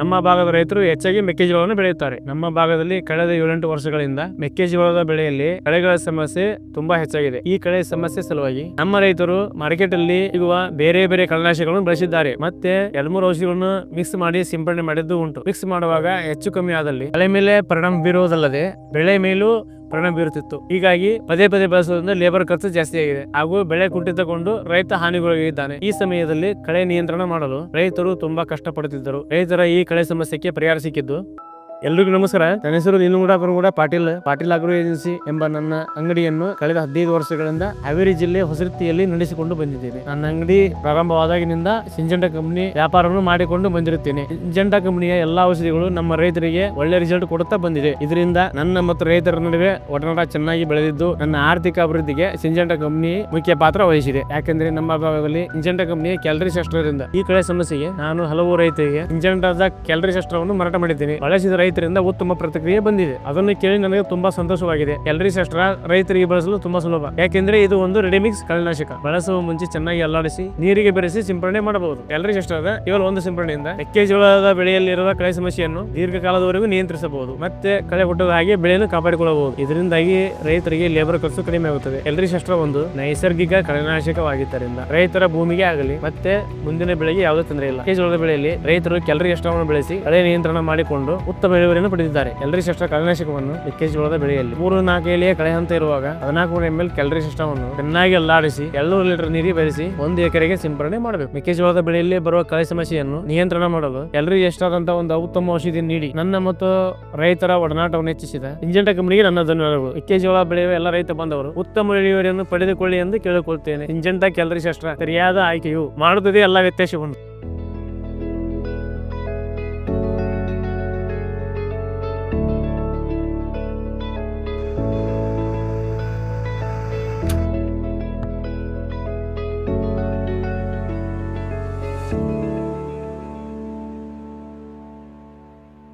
ನಮ್ಮ ಭಾಗದ ರೈತರು ಹೆಚ್ಚಾಗಿ ಮೆಕ್ಕೆಜೋಳವನ್ನು ಬೆಳೆಯುತ್ತಾರೆ. ನಮ್ಮ ಭಾಗದಲ್ಲಿ ಕಳೆದ 7-8 ವರ್ಷಗಳಿಂದ ಮೆಕ್ಕೆಜೋಳದ ಬೆಳೆಯಲ್ಲಿ ಕಳೆಗಳ ಸಮಸ್ಯೆ ತುಂಬಾ ಹೆಚ್ಚಾಗಿದೆ. ಈ ಕಳೆ ಸಮಸ್ಯೆ ಸಲುವಾಗಿ ನಮ್ಮ ರೈತರು ಮಾರ್ಕೆಟ್ ಅಲ್ಲಿ ಸಿಗುವ ಬೇರೆ ಬೇರೆ ಕಳೆನಾಶಕಗಳನ್ನು ಬಳಸಿದ್ದಾರೆ. ಮತ್ತೆ 2-3 ಔಷಧಿಗಳನ್ನು ಮಿಕ್ಸ್ ಮಾಡಿ ಸಿಂಪಡಣೆ ಮಾಡಿದ್ದು ಉಂಟು. ಮಿಕ್ಸ್ ಮಾಡುವಾಗ ಹೆಚ್ಚು ಕಮ್ಮಿ ಆದಲ್ಲಿ ಬೆಳೆ ಮೇಲೆ ಪರಿಣಾಮ ಬೀರುವುದಲ್ಲದೆ ಬೆಳೆ ಮೇಲೂ ಪರಿಣಾಮ ಬೀರುತ್ತಿತ್ತು. ಹೀಗಾಗಿ ಪದೇ ಪದೇ ಬಳಸುವುದರಿಂದ ಲೇಬರ್ ಖರ್ಚು ಜಾಸ್ತಿ ಆಗಿದೆ ಹಾಗೂ ಬೆಳೆ ಕುಂಠಿತಗೊಂಡು ರೈತ ಹಾನಿಗೊಳಗಿದ್ದಾನೆ. ಈ ಸಮಯದಲ್ಲಿ ಕಳೆ ನಿಯಂತ್ರಣ ಮಾಡಲು ರೈತರು ತುಂಬಾ ಕಷ್ಟಪಡುತ್ತಿದ್ದರು. ರೈತರ ಈ ಕಳೆ ಸಮಸ್ಯೆಗೆ ಪರಿಹಾರ ಸಿಕ್ಕಿದ್ದು. ಎಲ್ರಿಗೂ ನಮಸ್ಕಾರ. ನನ್ನ ಹೆಸರು ನೀಲಗೌಡ ಪಾಟೀಲ್ ಅಗ್ರೋ ಏಜೆನ್ಸಿ ಎಂಬ ನನ್ನ ಅಂಗಡಿಯನ್ನು ಕಳೆದ 15 ವರ್ಷಗಳಿಂದ ಹಾವೇರಿ ಜಿಲ್ಲೆ ಹೊಸತಿಯಲ್ಲಿ ನಡೆಸಿಕೊಂಡು ಬಂದಿದ್ದೇನೆ. ನನ್ನ ಅಂಗಡಿ ಪ್ರಾರಂಭವಾದಾಗಿನಿಂದ ಸಿಂಜೆಂಟಾ ಕಂಪನಿ ವ್ಯಾಪಾರವನ್ನು ಮಾಡಿಕೊಂಡು ಬಂದಿರುತ್ತೇನೆ. ಸಿಂಜೆಂಟಾ ಕಂಪನಿಯ ಎಲ್ಲಾ ಔಷಧಿಗಳು ನಮ್ಮ ರೈತರಿಗೆ ಒಳ್ಳೆ ರಿಸಲ್ಟ್ ಕೊಡುತ್ತಾ ಬಂದಿದೆ. ಇದರಿಂದ ನನ್ನ ಮತ್ತು ರೈತರ ನಡುವೆ ಒಡನಾಟ ಚೆನ್ನಾಗಿ ಬೆಳೆದಿದ್ದು ನನ್ನ ಆರ್ಥಿಕ ಅಭಿವೃದ್ಧಿಗೆ ಸಿಂಜೆಂಟಾ ಕಂಪನಿ ಮುಖ್ಯ ಪಾತ್ರ ವಹಿಸಿದೆ. ಯಾಕೆಂದ್ರೆ ನಮ್ಮ ಭಾಗದಲ್ಲಿ ಸಿಂಜೆಂಟಾ ಕಂಪನಿಯ ಕ್ಯಾಲರಿ ಶಸ್ತ್ರದಿಂದ ಈ ಕಳೆ ಸಮಸ್ಯೆಗೆ ನಾನು ಹಲವು ರೈತರಿಗೆ ಸಿಂಜೆಂಟಾದ ಕ್ಯಾಲರಿ ಶಸ್ತ್ರವನ್ನು ಮಾರಾಟ ಮಾಡಿದ್ದೇನೆ. ಬಳಸಿದ ರೈತರಿಂದ ಉತ್ತಮ ಪ್ರತಿಕ್ರಿಯೆ ಬಂದಿದೆ. ಅದನ್ನು ಕೇಳಿ ನನಗೆ ತುಂಬಾ ಸಂತೋಷವಾಗಿದೆ. ಕ್ಯಾಲರಿ ಶಸ್ತ್ರ ರೈತರಿಗೆ ಬಳಸಲು ತುಂಬಾ ಸುಲಭ. ಯಾಕೆಂದ್ರೆ ಇದು ಒಂದು ರೆಡಿಮಿಕ್ಸ್ ಕಳೆನಾಶಕ. ಬಳಸುವ ಮುಂಚೆ ಚೆನ್ನಾಗಿ ಅಲ್ಲಾಡಿಸಿ ನೀರಿಗೆ ಬೆರೆಸಿ ಸಿಂಪಡಣೆ ಮಾಡಬಹುದು. ಕ್ಯಾಲರಿ ಶಸ್ತ್ರದ ಕೇವಲ ಒಂದು ಸಿಂಪಡಣೆಯಿಂದ ಮೆಕ್ಕೆಜೋಳದ ಬೆಳೆಯಲ್ಲಿರುವ ಕಳೆ ಸಮಸ್ಯೆಯನ್ನು ದೀರ್ಘಕಾಲದವರೆಗೂ ನಿಯಂತ್ರಿಸಬಹುದು. ಮತ್ತೆ ಕಳೆ ಹುಟ್ಟದ ಹಾಗೆ ಬೆಳೆಯನ್ನು ಕಾಪಾಡಿಕೊಳ್ಳಬಹುದು. ಇದರಿಂದಾಗಿ ರೈತರಿಗೆ ಲೇಬರ್ ಖರ್ಚು ಕಡಿಮೆ ಆಗುತ್ತದೆ. ಕ್ಯಾಲರಿ ಶಸ್ತ್ರ ಒಂದು ನೈಸರ್ಗಿಕ ಕಳೆನಾಶಕವಾಗಿದ್ದರಿಂದ ರೈತರ ಭೂಮಿಗೆ ಆಗಲಿ ಮತ್ತೆ ಮುಂದಿನ ಬೆಳೆಗೆ ಯಾವುದೇ ತೊಂದರೆ ಇಲ್ಲ. ಮೆಕ್ಕೆಜೋಳದ ಬೆಳೆಯಲ್ಲಿ ರೈತರು ಕ್ಯಾಲರಿ ಶಸ್ತ್ರವನ್ನು ಬೆಳೆಸಿ ಕಳೆ ನಿಯಂತ್ರಣ ಮಾಡಿಕೊಂಡು ಉತ್ತಮ ಇಳುವರಿಯನ್ನು ಪಡೆದಿದ್ದಾರೆ. ಕ್ಯಾಲರಿ ಶಸ್ತ್ರ ಕಳೆನಾಶಕವನ್ನು ಮೆಕ್ಕೆಜೋಳದ ಬೆಳೆಯಲ್ಲಿ 3-4 ಎಲೆಯ ಕಳೆ ಹಂತ ಇರುವಾಗ 1400 ml ಕ್ಯಾಲರಿ ಶಸ್ತ್ರವನ್ನು ಚೆನ್ನಾಗಿ ಅಲ್ಲಾಡಿಸಿ 200 ಲೀಟರ್ ನೀರಿಗೆ ಬೆರೆಸಿ 1 ಎಕರೆಗೆ ಸಿಂಪಡಣೆ ಮಾಡಬೇಕು. ಮೆಕ್ಕೆಜೋಳದ ಬೆಳೆಯಲ್ಲಿ ಬರುವ ಕಳೆ ಸಮಸ್ಯೆಯನ್ನು ನಿಯಂತ್ರಣ ಮಾಡಲು ಕ್ಯಾಲರಿ ಶಸ್ತ್ರದಂತ ಒಂದು ಉತ್ತಮ ಔಷಧಿ ನೀಡಿ ನನ್ನ ಮತ್ತು ರೈತರ ಒಡನಾಟವನ್ನು ಹೆಚ್ಚಿಸಿದ ಸಿಂಜೆಂಟಾ ಕಂಪನಿಗೆ ನನ್ನ ಧನ್ಯವಾದಗಳು. ಮೆಕ್ಕೆಜೋಳ ಬೆಳೆಯುವ ಎಲ್ಲ ರೈತ ಬಂದವರು ಉತ್ತಮ ಇಳುವರಿಯನ್ನು ಪಡೆದುಕೊಳ್ಳಿ ಎಂದು ಕೇಳಿಕೊಳ್ಳುತ್ತೇನೆ. ಸಿಂಜೆಂಟಾ ಕ್ಯಾಲರಿ ಶಸ್ತ್ರ ಸರಿಯಾದ ಆಯ್ಕೆಯು ಮಾಡುತ್ತದೆ ಎಲ್ಲ ವ್ಯತ್ಯಾಸವನ್ನು.